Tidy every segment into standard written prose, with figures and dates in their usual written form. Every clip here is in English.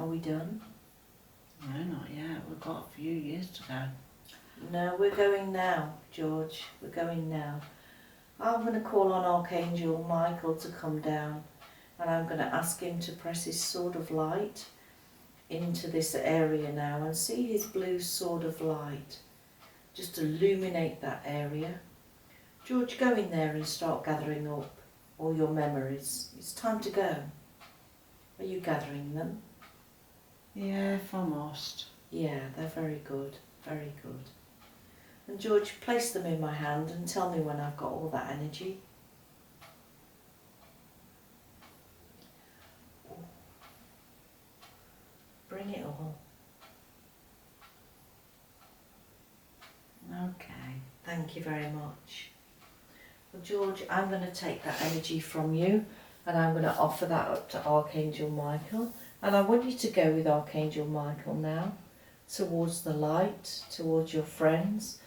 Are we done? No, not yet. We've got a few years to go. No, we're going now, George. We're going now. I'm going to call on Archangel Michael to come down, and I'm going to ask him to press his sword of light into this area now, and see his blue sword of light just illuminate that area. George, go in there and start gathering up all your memories. It's time to go. Are you gathering them? Yeah, if I'm lost. Yeah, they're very good, very good. And George, place them in my hand and tell me when I've got all that energy. Bring it all. Okay. Thank you very much. Well, George, I'm going to take that energy from you and I'm going to offer that up to Archangel Michael. And I want you to go with Archangel Michael now towards the light, towards your friends,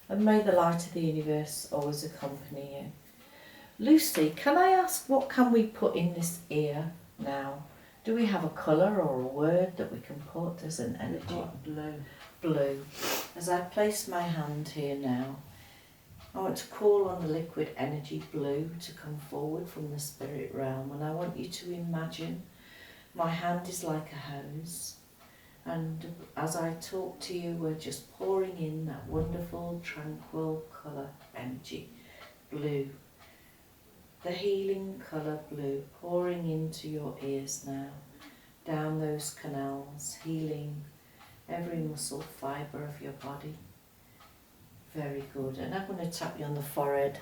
and may the light of the universe always accompany you. Lucy, can I ask, what can we put in this ear now? Do we have a colour or a word that we can put as an energy? Blue. Blue. As I place my hand here now, I want to call on the liquid energy blue to come forward from the spirit realm, and I want you to imagine my hand is like a hose, and as I talk to you, we're just pouring in that wonderful, tranquil colour energy, blue. The healing colour blue pouring into your ears now, down those canals, healing every muscle fibre of your body. Very good. And I'm going to tap you on the forehead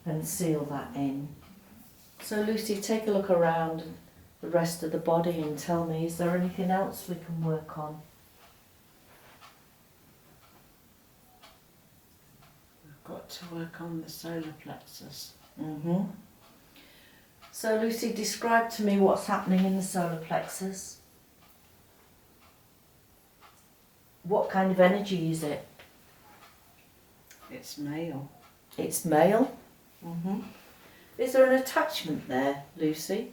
and seal that in. So Lucy, take a look around the rest of the body and tell me, is there anything else we can work on? We've got to work on the solar plexus. So Lucy, describe to me what's happening in the solar plexus. What kind of energy is it? It's male. It's male? Is there an attachment there, Lucy?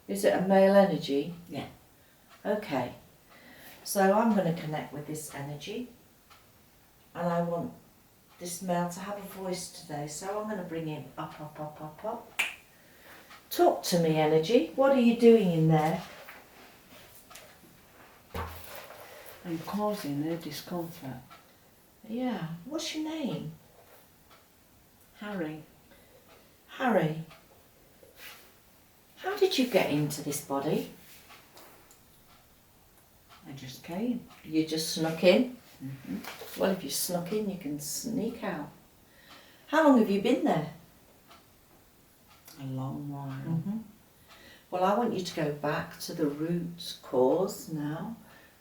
Is it a male energy? Yeah. Okay. So I'm going to connect with this energy, and I want this male to have a voice today, so I'm going to bring him up, up, up, up, up. Talk to me, energy. What are you doing in there? I'm causing her discomfort. Yeah. What's your name? Harry. Harry. How did you get into this body? I just came. You just snuck in? Well, if you snuck in, you can sneak out. How long have you been there? A long while. Well, I want you to go back to the root cause now,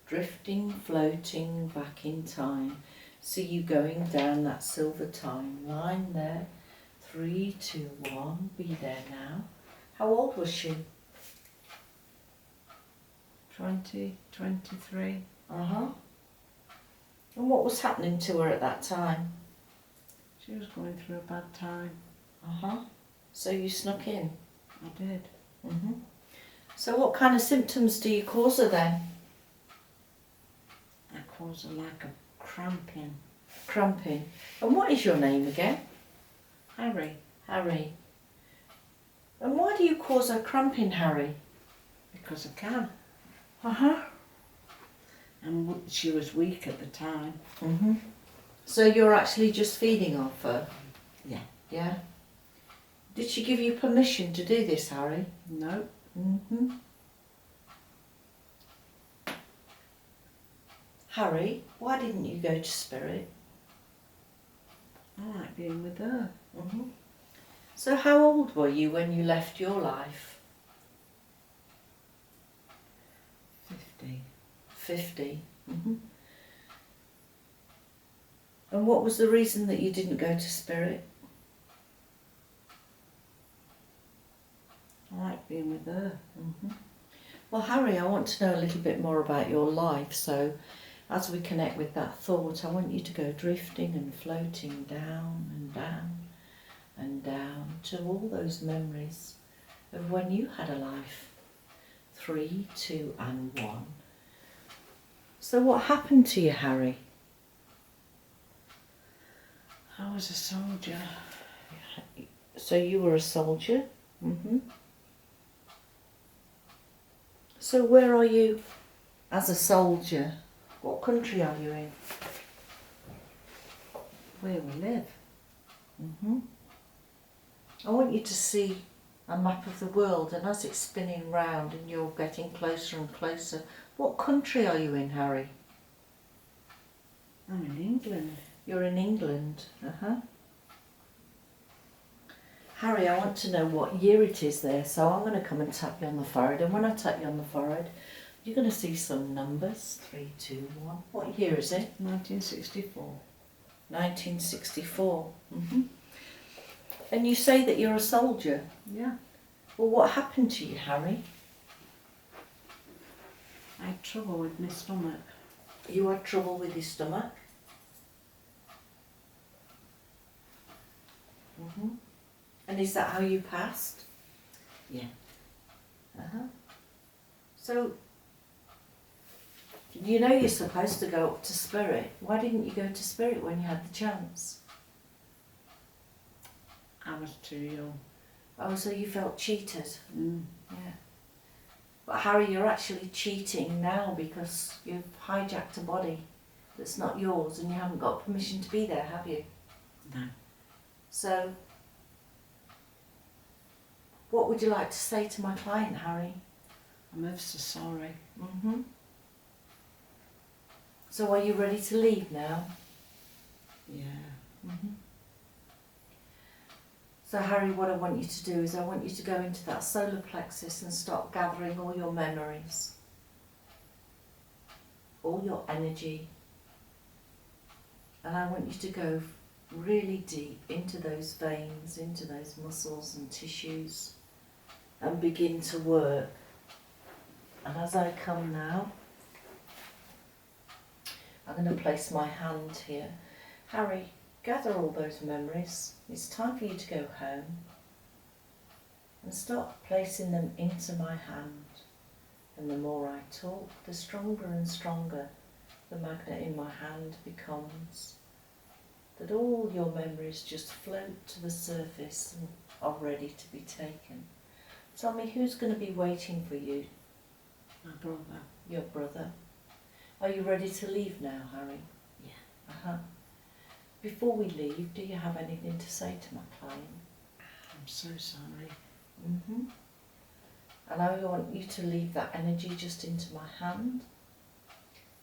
drifting, floating back in time. See you going down that silver time line there. 3, 2, 1, be there now. How old was she? 20, 23. And what was happening to her at that time? She was going through a bad time. So you snuck in? I did. So what kind of symptoms do you cause her then? I caused her like a cramping. Cramping. And what is your name again? Harry. Harry. And why do you cause her cramping, Harry? Because I can. And she was weak at the time. So you're actually just feeding off her? Yeah. Yeah? Did she give you permission to do this, Harry? No. Harry, why didn't you go to Spirit? I like being with her. So how old were you when you left your life? 50. 50. And what was the reason that you didn't go to Spirit? I like being with her. Well, Harry, I want to know a little bit more about your life. So as we connect with that thought, I want you to go drifting and floating down and down and down to all those memories of when you had a life. 3, 2 and 1. So what happened to you, Harry? I was a soldier. So you were a soldier? Mm-hmm. So where are you as a soldier? What country are you in? Where we live. Mm-hmm. I want you to see a map of the world, and as it's spinning round and you're getting closer and closer, what country are you in, Harry? I'm in England. You're in England. Uh-huh. Harry, I want to know what year it is there, so I'm going to come and tap you on the forehead, and when I tap you on the forehead, you're going to see some numbers. 3, 2, 1. What year is it? 1964. 1964. Mm-hmm. And you say that you're a soldier. Yeah. Well, what happened to you, Harry? I had trouble with my stomach. You had trouble with your stomach? Mm-hmm. And is that how you passed? Yeah. Uh-huh. So, you know you're supposed to go up to spirit. Why didn't you go to spirit when you had the chance? I was too young. Oh, so you felt cheated? Mm. Yeah. But Harry, you're actually cheating now because you've hijacked a body that's not yours and you haven't got permission to be there, have you? No. So, what would you like to say to my client, Harry? I'm ever so sorry. Mm-hmm. So are you ready to leave now? Yeah. Mm-hmm. So Harry, what I want you to do is I want you to go into that solar plexus and start gathering all your memories, all your energy, and I want you to go really deep into those veins, into those muscles and tissues, and begin to work. And as I come now, I'm going to place my hand here. Harry, gather all those memories. It's time for you to go home and start placing them into my hand. And the more I talk, the stronger and stronger the magnet in my hand becomes. That all your memories just float to the surface and are ready to be taken. Tell me, who's going to be waiting for you? My brother. Your brother. Are you ready to leave now, Harry? Yeah. Uh-huh. Before we leave, do you have anything to say to my client? I'm so sorry. Mm-hmm. And I want you to leave that energy just into my hand.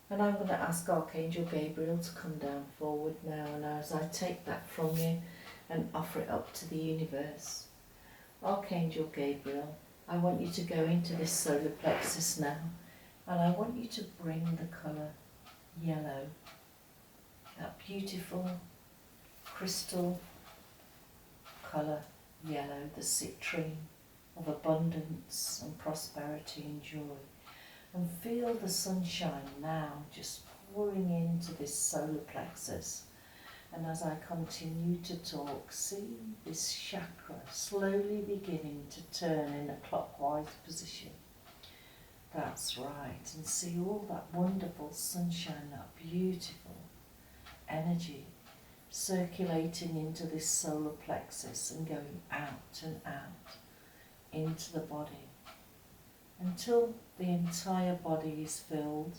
And I'm going to ask Archangel Gabriel to come down forward now, and as I take that from you and offer it up to the universe. Archangel Gabriel, I want you to go into this solar plexus now, and I want you to bring the colour yellow, that beautiful crystal colour yellow, the citrine of abundance and prosperity and joy. And feel the sunshine now just pouring into this solar plexus. And as I continue to talk, see this chakra slowly beginning to turn in a clockwise position. That's right. And see all that wonderful sunshine, that beautiful energy circulating into this solar plexus and going out and out into the body until the entire body is filled.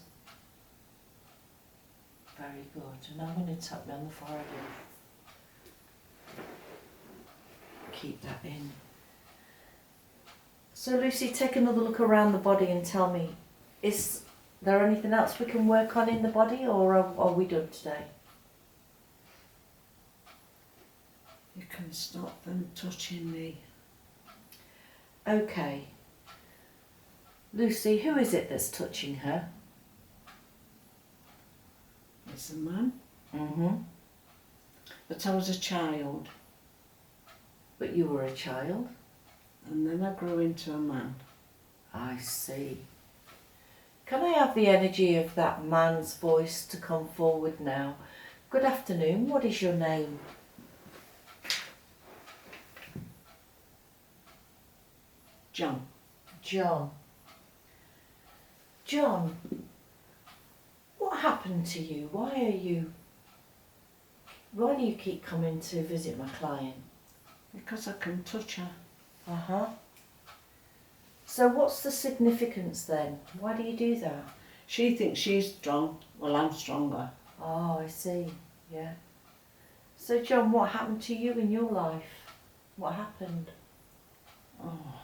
Very good. And I'm going to tap you on the forehead and keep that in. So Lucy, take another look around the body and tell me, is there anything else we can work on in the body, or are we done today? You can stop them touching me. Okay. Lucy, who is it that's touching her? It's a man. Mm-hmm. But I was a child. But you were a child? And then I grew into a man. I see. Can I have the energy of that man's voice to come forward now? Good afternoon, what is your name? John. John. John, what happened to you? Why do you keep coming to visit my client? Because I can touch her. Uh-huh. So what's the significance then? Why do you do that? She thinks she's strong. Well, I'm stronger. Oh, I see. Yeah. So John, what happened to you in your life? What happened? Oh,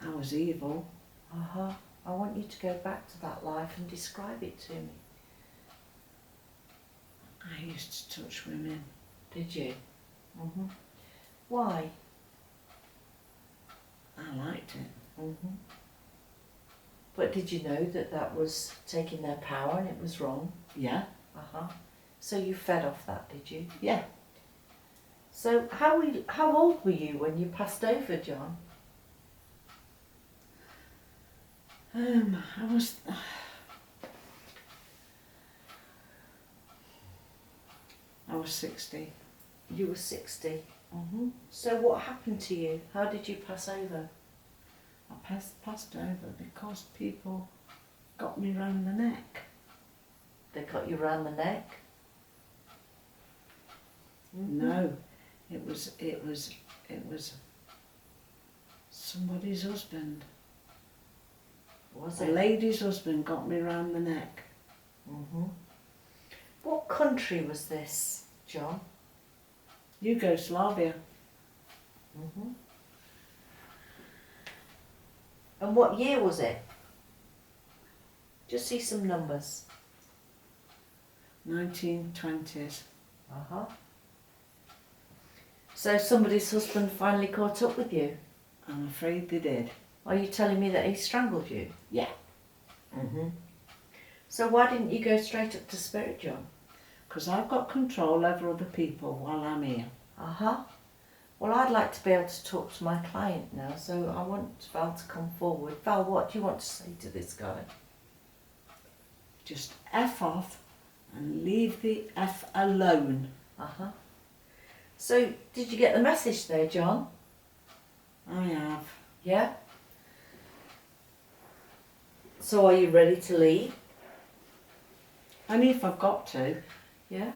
I was evil. Uh-huh. I want you to go back to that life and describe it to me. I used to touch women. Did you? Mm-hmm. Why? I liked it. Mm-hmm. But did you know that that was taking their power and it was wrong? Yeah. Uh-huh. So you fed off that, did you? Yeah. So how old were you when you passed over, John? I was... I was 60. You were 60. Mm-hmm. So what happened to you? How did you pass over? I passed over because people got me round the neck. They got you round the neck? Mm-hmm. No, it was somebody's husband. Was A it? lady's husband got me round the neck. Mm-hmm. What country was this, John? Yugoslavia. Mm-hmm. And what year was it? Just see some numbers. 1920s. Uh-huh. So somebody's husband finally caught up with you? I'm afraid they did. Are you telling me that he strangled you? Yeah. Mm-hmm. So why didn't you go straight up to Spirit, John? Because I've got control over other people while I'm here. Uh-huh. Well, I'd like to be able to talk to my client now, so I want Val to come forward. Val, what do you want to say to this guy? Just F off and leave the F alone. Uh-huh. So, did you get the message there, John? I have. Yeah? So are you ready to leave? Only if I've got to. Yeah?